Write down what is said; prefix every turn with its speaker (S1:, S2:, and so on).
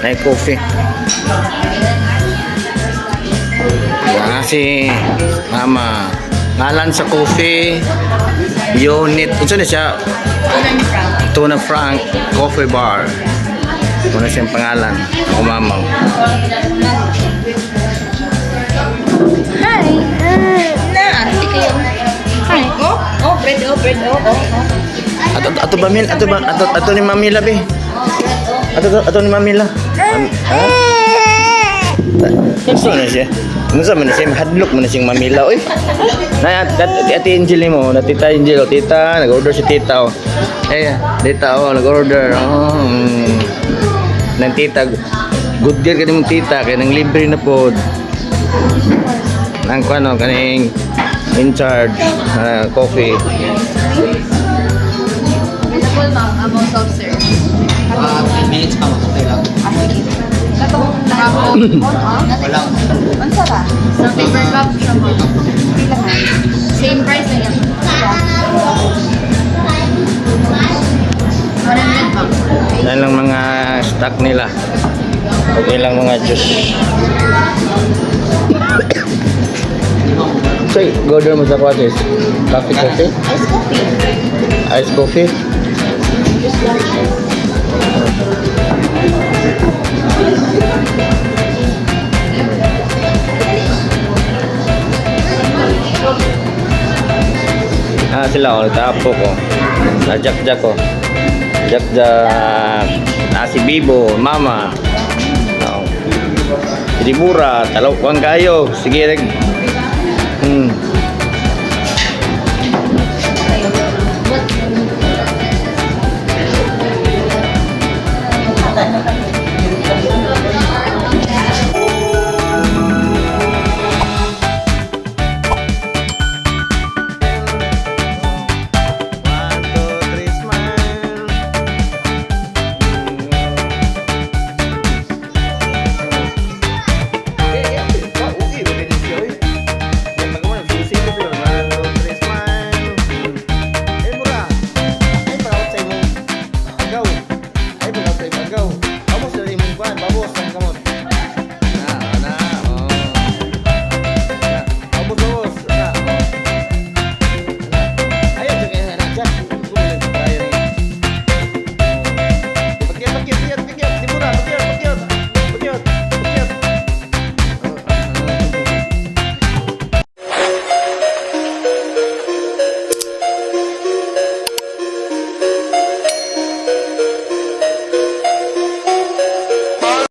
S1: Ay, coffee. Si Mama. Ngalan sa coffee. Unit. Ito na siya. Tuna Frank Coffee Bar. Ito na siyang pangalan. Ako Mama.
S2: Hi. Ate kayo. Hi. Oh, bread.
S1: Ato ba Mil? Ato ni Mamila be. Ato ni Mamila. Ha? Gusto na siya. Musa man siya hadlok man siyang Mamila oy. Na Ate Angel mo, na Tita Angel, tita, nag-order si tita oh. Eh, tita oh, nag-order. Oh. Nang tita, good girl ka mong tita kay nang libre na pod. Nang kuno kaning in charge coffee.
S2: Full ma'am, among soft serve.
S3: 10 minutes pa matutay lang. Wala.
S2: Ang sarap. Sa paper cup siya mo. Same price na yan. 100 ma'am.
S1: Yan lang mga stock nila. Okay lang mga juice. So, order mo sa kwasis? Coffee? Ice coffee? Sila oh, tapo ko. Najak-jak ko. Jak-jak. Si Bibo, Mama. Oh. Jadi murah, talaw kuang kayo. Sige reg.